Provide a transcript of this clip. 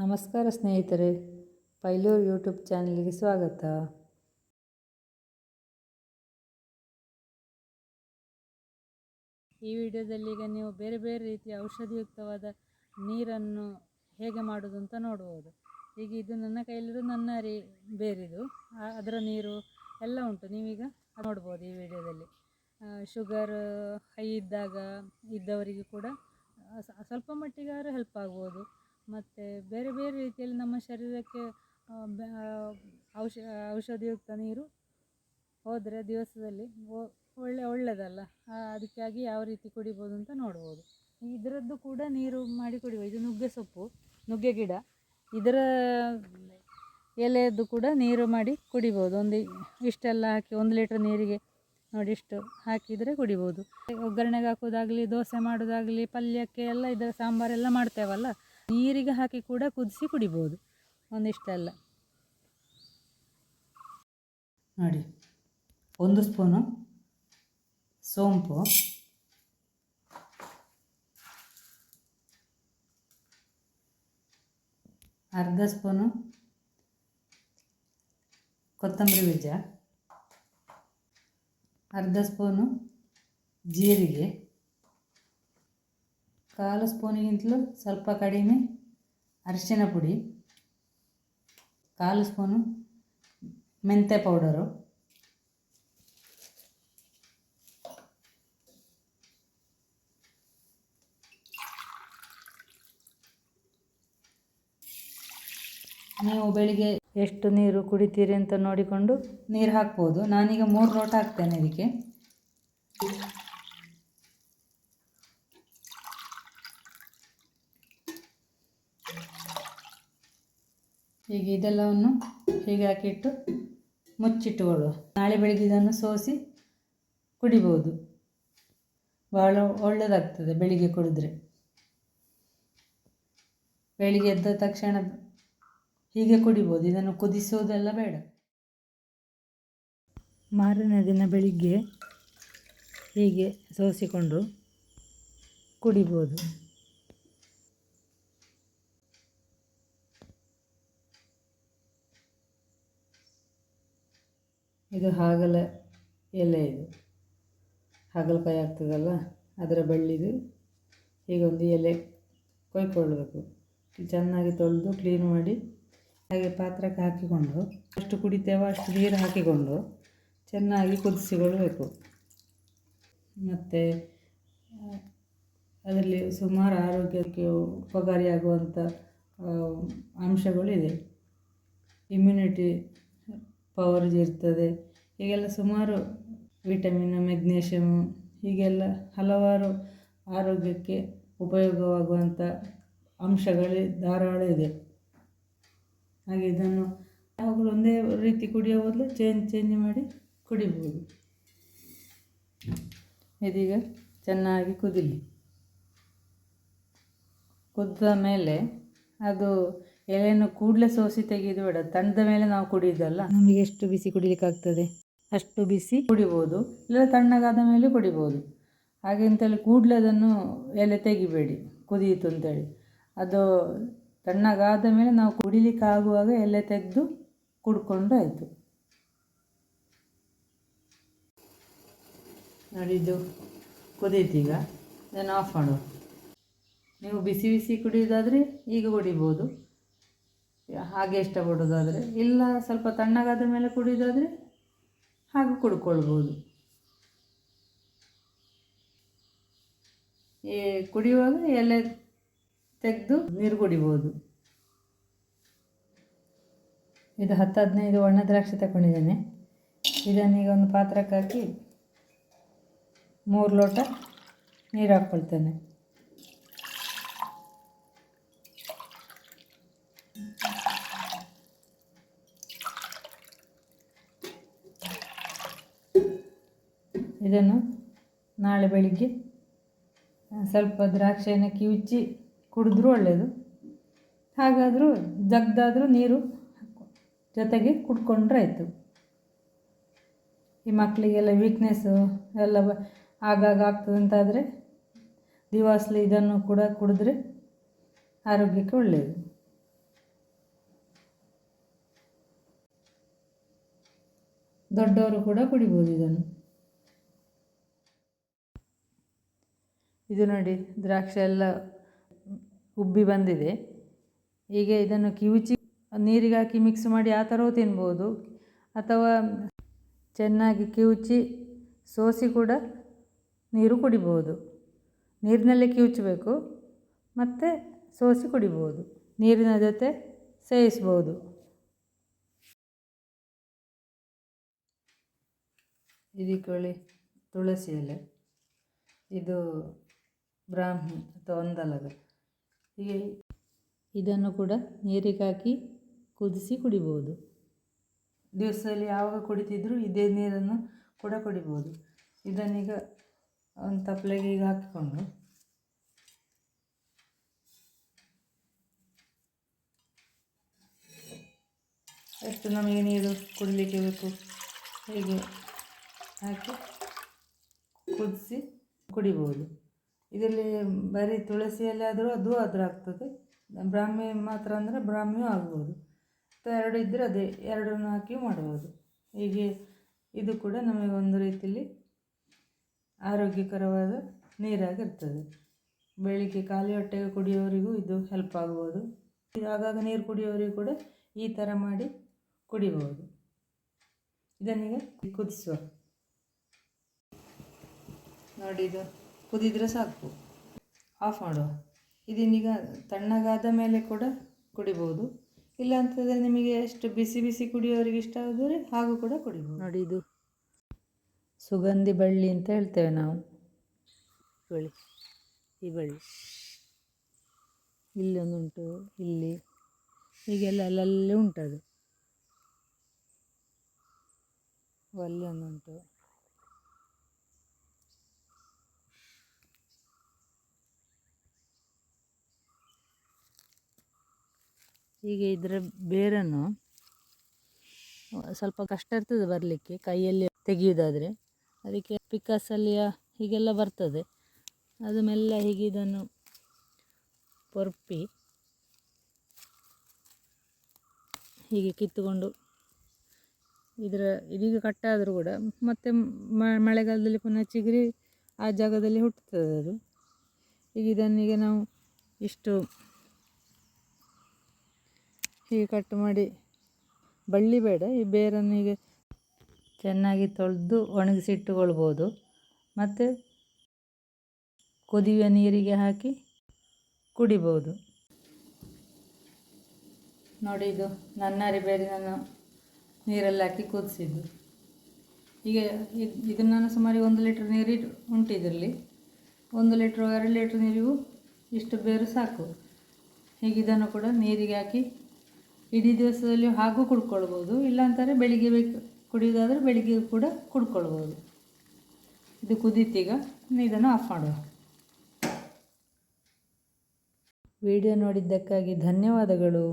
ನಮಸ್ಕಾರ ಸ್ನೇಹಿತರೆ, ಪೈಲೂರ್ ಯೂಟ್ಯೂಬ್ ಚಾನಲ್ಗೆ ಸ್ವಾಗತ. ಈ ವಿಡಿಯೋದಲ್ಲಿ ಈಗ ನೀವು ಬೇರೆ ಬೇರೆ ರೀತಿಯ ಔಷಧಿಯುಕ್ತವಾದ ನೀರನ್ನು ಹೇಗೆ ಮಾಡೋದು ಅಂತ ನೋಡ್ಬೋದು. ಈಗ ಇದು ನನ್ನ ಕೈಲಿರೋದು ನನ್ನ ಬೇರಿದು, ಅದರ ನೀರು ಎಲ್ಲ ಉಂಟು, ನೀವೀಗ ನೋಡ್ಬೋದು ಈ ವಿಡಿಯೋದಲ್ಲಿ. ಶುಗರ್ ಹೈ ಇದ್ದವರಿಗೆ ಕೂಡ ಸ್ವಲ್ಪ ಮಟ್ಟಿಗಾದ್ರೂ ಹೆಲ್ಪ್ ಆಗ್ಬೋದು. ಮತ್ತು ಬೇರೆ ಬೇರೆ ರೀತಿಯಲ್ಲಿ ನಮ್ಮ ಶರೀರಕ್ಕೆ ಔಷಧಿಯುಕ್ತ ನೀರು ಹೋದರೆ ದಿವಸದಲ್ಲಿ ಒಳ್ಳೆಯದಲ್ಲ. ಅದಕ್ಕಾಗಿ ಯಾವ ರೀತಿ ಕುಡಿಬೋದು ಅಂತ ನೋಡ್ಬೋದು. ಇದರದ್ದು ಕೂಡ ನೀರು ಮಾಡಿ ಕುಡಿಬೋದು. ಇದು ನುಗ್ಗೆ ಸೊಪ್ಪು, ನುಗ್ಗೆ ಗಿಡ, ಇದರ ಎಲೆಯದ್ದು ಕೂಡ ನೀರು ಮಾಡಿ ಕುಡಿಬೋದು. ಇಷ್ಟೆಲ್ಲ ಹಾಕಿ 1 ಲೀಟ್ರ್ ನೀರಿಗೆ ನೋಡಿ ಇಷ್ಟು ಹಾಕಿದರೆ ಕುಡಿಬೋದು. ಒಗ್ಗರಣೆಗೆ ಹಾಕೋದಾಗಲಿ, ದೋಸೆ ಮಾಡೋದಾಗಲಿ, ಪಲ್ಯಕ್ಕೆ ಎಲ್ಲ ಇದರ ಸಾಂಬಾರೆಲ್ಲ ಮಾಡ್ತೇವಲ್ಲ, ನೀರಿಗೆ ಹಾಕಿ ಕೂಡ ಕುದಿಸಿ ಕುಡಿಬೋದು. ಒಂದಿಷ್ಟೆಲ್ಲ ನೋಡಿ, 1 ಸ್ಪೂನು ಸೋಂಪು, ಅರ್ಧ ಸ್ಪೂನು ಕೊತ್ತಂಬರಿ ಬೀಜ, ಅರ್ಧ ಸ್ಪೂನು ಜೀರಿಗೆ, 1/4 ಸ್ಪೂನಿಗಿಂತಲೂ ಸ್ವಲ್ಪ ಕಡಿಮೆ ಅರಿಶಿನ ಪುಡಿ, 1/4 ಸ್ಪೂನು ಮೆಂತ್ಯ ಪೌಡರು, ನೀವು ಬೆಳಿಗ್ಗೆ ಎಷ್ಟು ನೀರು ಕುಡಿತೀರಿ ಅಂತ ನೋಡಿಕೊಂಡು ನೀರು ಹಾಕ್ಬೋದು. ನಾನೀಗ 3 ಲೋಟ ಹಾಕ್ತೇನೆ ಇದಕ್ಕೆ. ಈಗ ಇದೆಲ್ಲವನ್ನು ಹೀಗೆ ಹಾಕಿಟ್ಟು ಮುಚ್ಚಿಟ್ಟುಕೊಳ್ಳುವ. ನಾಳೆ ಬೆಳಿಗ್ಗೆ ಇದನ್ನು ಸೋಸಿ ಕುಡಿಬೋದು. ಭಾಳ ಒಳ್ಳೆಯದಾಗ್ತದೆ ಬೆಳಿಗ್ಗೆ ಕುಡಿದ್ರೆ. ಬೆಳಿಗ್ಗೆ ಎದ್ದ ತಕ್ಷಣ ಹೀಗೆ ಕುಡಿಬೋದು, ಇದನ್ನು ಕುದಿಸೋದೆಲ್ಲ ಬೇಡ. ಮಾರನೇ ದಿನ ಬೆಳಿಗ್ಗೆ ಹೀಗೆ ಸೋಸಿಕೊಂಡು ಕುಡಿಬೋದು. ಇದು ಹಾಗಲ ಎಲೆ, ಇದು ಹಾಗಲಕಾಯಿ ಆಗ್ತದಲ್ಲ ಅದರ ಬಳ್ಳಿದು. ಹೀಗೊಂದು ಎಲೆ ಕೊಯ್ಕೊಳ್ಬೇಕು. ಚೆನ್ನಾಗಿ ತೊಳೆದು ಕ್ಲೀನ್ ಮಾಡಿ ಹಾಗೆ ಪಾತ್ರಕ್ಕೆ ಹಾಕಿಕೊಂಡು ಎಷ್ಟು ಕುಡಿತೇವೋ ಅಷ್ಟು ನೀರು ಹಾಕಿಕೊಂಡು ಚೆನ್ನಾಗಿ ಕುದಿಸಿಕೊಳ್ಬೇಕು. ಮತ್ತು ಅದರಲ್ಲಿ ಸುಮಾರು ಆರೋಗ್ಯಕ್ಕೆ ಉಪಕಾರಿಯಾಗುವಂಥ ಅಂಶಗಳಿದೆ. ಇಮ್ಯುನಿಟಿ ಪವರ್ ಇರ್ತದೆ. ಹೀಗೆಲ್ಲ ಸುಮಾರು ವಿಟಮಿನ್, ಮೆಗ್ನೀಷಿಯಮ್, ಹೀಗೆಲ್ಲ ಹಲವಾರು ಆರೋಗ್ಯಕ್ಕೆ ಉಪಯೋಗವಾಗುವಂಥ ಅಂಶಗಳು ಧಾರಾಳ ಇದೆ. ಹಾಗೆ ಇದನ್ನು ಯಾವಾಗಲೂ ಒಂದೇ ರೀತಿ ಕುಡಿಯೋ ಬದಲು ಚೇಂಜ್ ಮಾಡಿ ಕುಡಿಬೋದು. ಇದೀಗ ಚೆನ್ನಾಗಿ ಕುದಿಲಿ. ಕುದ್ದ ಮೇಲೆ ಅದು ಎಲೆಯನ್ನು ಕೂಡಲೇ ಸೋಸಿ ತೆಗೆದು ಬೇಡ. ತಣ್ಣದ ಮೇಲೆ ನಾವು ಕುಡಿಯೋದಲ್ಲ, ನಮಗೆ ಎಷ್ಟು ಬಿಸಿ ಕುಡಿಲಿಕ್ಕಾಗ್ತದೆ ಅಷ್ಟು ಬಿಸಿ ಕುಡಿಬೋದು, ಇಲ್ಲ ತಣ್ಣಗಾದ ಮೇಲೆ ಕುಡಿಬೋದು. ಹಾಗೆ ಅಂತೇಳಿ ಕೂಡಲೇ ಅದನ್ನು ಎಲೆ ತೆಗಿಬೇಡಿ ಕುದೀತು ಅಂತೇಳಿ. ಅದು ತಣ್ಣಗಾದ ಮೇಲೆ ನಾವು ಕುಡಿಲಿಕ್ಕಾಗುವಾಗ ಎಲೆ ತೆಗೆದು ಕುಡ್ಕೊಂಡು ಆಯಿತು. ನೋಡಿ, ಇದು ಕುದೀತೀಗ, ಇದನ್ನು ಆಫ್ ಮಾಡುವ. ನೀವು ಬಿಸಿ ಬಿಸಿ ಕುಡಿಯೋದಾದರೆ ಈಗ ಕುಡಿಬೋದು, ಹಾಗೆ ಇಷ್ಟಪಡೋದಾದರೆ. ಇಲ್ಲ ಸ್ವಲ್ಪ ತಣ್ಣಗಾದ ಮೇಲೆ ಕುಡಿಯೋದಾದರೆ ಹಾಗೆ ಕುಡ್ಕೊಳ್ಬೋದು. ಈ ಕುಡಿಯುವಾಗ ಎಲೆ ತೆಗೆದು ನೀರು ಕುಡಿಬೋದು. ಇದು 10-15 ಒಣ ದ್ರಾಕ್ಷಿ ತಗೊಂಡಿದ್ದೇನೆ. ಇದನ್ನೀಗ ಒಂದು ಪಾತ್ರಕ್ಕೆ ಹಾಕಿ 3 ಲೋಟ ನೀರು ಹಾಕ್ಕೊಳ್ತೇನೆ. ಇದನ್ನು ನಾಳೆ ಬೆಳಿಗ್ಗೆ ಸ್ವಲ್ಪ ದ್ರಾಕ್ಷಿಯನ್ನು ಕಿವುಚಿ ಕುಡಿದ್ರೂ ಒಳ್ಳೆಯದು. ಹಾಗಾದರೂ ಜಗ್ದಾದರೂ ನೀರು ಜೊತೆಗೆ ಕುಡ್ಕೊಂಡ್ರೆ ಆಯಿತು. ಈ ಮಕ್ಕಳಿಗೆಲ್ಲ ವೀಕ್ನೆಸ್ಸು ಎಲ್ಲ ಆಗಾಗ ಆಗ್ತದಂತಾದರೆ ದಿವಾಸಲಿ ಇದನ್ನು ಕೂಡ ಕುಡಿದ್ರೆ ಆರೋಗ್ಯಕ್ಕೆ ಒಳ್ಳೆಯದು. ದೊಡ್ಡವರು ಕೂಡ ಕುಡಿಬೋದು ಇದನ್ನು. ಇದು ನೋಡಿ ದ್ರಾಕ್ಷಿ ಎಲ್ಲ ಉಬ್ಬಿ ಬಂದಿದೆ. ಈಗ ಇದನ್ನು ಕಿವುಚಿ ನೀರಿಗೆ ಹಾಕಿ ಮಿಕ್ಸ್ ಮಾಡಿ ಆ ಥರವೂ ತಿನ್ಬೋದು, ಅಥವಾ ಚೆನ್ನಾಗಿ ಕಿವುಚಿ ಸೋಸಿ ಕೂಡ ನೀರು ಕುಡಿಬೋದು. ನೀರಿನಲ್ಲೇ ಕಿವುಚಬೇಕು ಮತ್ತು ಸೋಸಿ ಕುಡಿಬೋದು, ನೀರಿನ ಜೊತೆ ಸೇವಿಸ್ಬೋದು. ಇದಕ್ಕೊಳ್ಳಿ ತುಳಸಿ ಎಲೆ, ಇದು ಬ್ರಾಹ್ಮಿ ಅಥವಾ ಒಂದಲಗ. ಹೀಗೆ ಇದನ್ನು ಕೂಡ ನೀರಿಗೆ ಹಾಕಿ ಕುದಿಸಿ ಕುಡಿಬೋದು. ದಿವಸದಲ್ಲಿ ಯಾವಾಗ ಕುಡಿತಿದ್ರು ಇದೇ ನೀರನ್ನು ಕೂಡ ಕುಡಿಬೋದು. ಇದನ್ನೀಗ ಒಂದು ತಪ್ಪಲೆಗೆ ಈಗ ಹಾಕಿಕೊಂಡು ಎಷ್ಟು ನಮಗೆ ನೀರು ಕುಡಿಲಿಕ್ಕೆ ಬೇಕು ಹೀಗೆ ಹಾಕಿ ಕುದಿಸಿ ಕುಡಿಬೋದು. ಇದರಲ್ಲಿ ಬರೀ ತುಳಸಿಯಲ್ಲಿ ಆದರೂ ಅದು ಆಗ್ತದೆ, ಬ್ರಾಹ್ಮಿ ಮಾತ್ರ ಅಂದರೆ ಬ್ರಾಹ್ಮಿಯೂ ಆಗ್ಬೋದು, ಅಥವಾ ಎರಡು ಇದ್ದರೆ ಅದೇ ಎರಡನ್ನು ಹಾಕಿ ಮಾಡ್ಬೋದು. ಹೀಗೆ ಇದು ಕೂಡ ನಮಗೆ ಒಂದು ರೀತಿಯಲ್ಲಿ ಆರೋಗ್ಯಕರವಾದ ನೀರಾಗಿರ್ತದೆ. ಬೆಳಿಗ್ಗೆ ಖಾಲಿ ಹೊಟ್ಟೆಗೆ ಕುಡಿಯೋರಿಗೂ ಇದು ಹೆಲ್ಪ್ ಆಗ್ಬೋದು. ಆಗಾಗ ನೀರು ಕುಡಿಯೋರಿಗೂ ಕೂಡ ಈ ಥರ ಮಾಡಿ ಕುಡಿಬೋದು. ಇದನ್ನೀಗ ಕುದಿಸುವ. ನೋಡಿ, ಇದು ಕುದಿದ್ರೆ ಸಾಕು, ಆಫ್ ಮಾಡುವ. ಇದನ್ನೀಗ ತಣ್ಣಗಾದ ಮೇಲೆ ಕೂಡ ಕುಡಿಬೋದು, ಇಲ್ಲ ಅಂತಂದರೆ ನಿಮಗೆ ಎಷ್ಟು ಬಿಸಿ ಬಿಸಿ ಕುಡಿಯೋರಿಗೆ ಇಷ್ಟ ಆದರೆ ಹಾಗೂ ಕೂಡ ಕುಡಿಬೋದು. ನೋಡಿ, ಇದು ಸುಗಂಧಿ ಬಳ್ಳಿ ಅಂತ ಹೇಳ್ತೇವೆ ನಾವು. ಬಳ್ಳಿ, ಈ ಬಳ್ಳಿ ಇಲ್ಲೊಂದುಂಟು, ಇಲ್ಲಿ ಹೀಗೆಲ್ಲ ಅಲ್ಲಲ್ಲಿ ಉಂಟದು. ಅಲ್ಲಿ ಒಂದುಂಟು. ಹೀಗೆ ಇದರ ಬೇರನ್ನು ಸ್ವಲ್ಪ ಕಷ್ಟ ಇರ್ತದೆ ಬರಲಿಕ್ಕೆ, ಕೈಯಲ್ಲಿ ತೆಗೆಯುವುದಾದರೆ. ಅದಕ್ಕೆ ಪಿಕಾಸಲ್ಲಿ ಹೀಗೆಲ್ಲ ಬರ್ತದೆ. ಅದು ಮೆಲ್ಲ ಹೀಗೆ ಇದನ್ನು ಪೊರ್ಪಿ ಹೀಗೆ ಕಿತ್ತುಕೊಂಡು ಇದೀಗ ಕಟ್ಟಾದರೂ ಕೂಡ ಮತ್ತೆ ಮಳೆಗಾಲದಲ್ಲಿ ಪುನಃ ಚಿಗುರಿ ಆ ಜಾಗದಲ್ಲಿ ಹುಟ್ಟುತ್ತದೆ ಅದು. ಈಗ ಇದನ್ನೀಗ ನಾವು ಇಷ್ಟು ಹೀಗೆ ಕಟ್ ಮಾಡಿ, ಬಳ್ಳಿ ಬೇಡ, ಈ ಬೇರನ್ನು ಹೀಗೆ ಚೆನ್ನಾಗಿ ತೊಳೆದು ಒಣಗಿಸಿಟ್ಟುಕೊಳ್ಬೋದು. ಮತ್ತು ಕುದಿಯುವ ನೀರಿಗೆ ಹಾಕಿ ಕುಡಿಬೋದು. ನೋಡಿ, ಇದು ನನ್ನಾರಿ ಬೇರೆ ನಾನು ನೀರಲ್ಲಿ ಹಾಕಿ ಕುದಿಸಿದ್ದು. ಈಗ ಇದನ್ನು ನಾನು ಸುಮಾರು 1 ಲೀಟ್ರ್ ನೀರು ಉಂಟು ಇದರಲ್ಲಿ. 1 ಲೀಟ್ರ್ 2 ಲೀಟ್ರ್ ನೀರಿಗೂ ಇಷ್ಟು ಬೇರು ಸಾಕು. ಹೀಗೆ ಇದನ್ನು ಕೂಡ ನೀರಿಗೆ ಹಾಕಿ ಇಡೀ ದಿವಸದಲ್ಲಿ ಹಾಗೂ ಕುಡ್ಕೊಳ್ಬೋದು, ಇಲ್ಲಾಂತಾರೆ ಬೆಳಿಗ್ಗೆ ಕುಡಿಯೋದಾದರೆ ಬೆಳಿಗ್ಗೆ ಕೂಡ ಕುಡ್ಕೊಳ್ಬೋದು. ಇದು ಕುದೀತೀಗ, ಇದನ್ನು ಆಫ್ ಮಾಡುವ. ವಿಡಿಯೋ ನೋಡಿದ್ದಕ್ಕಾಗಿ ಧನ್ಯವಾದಗಳು.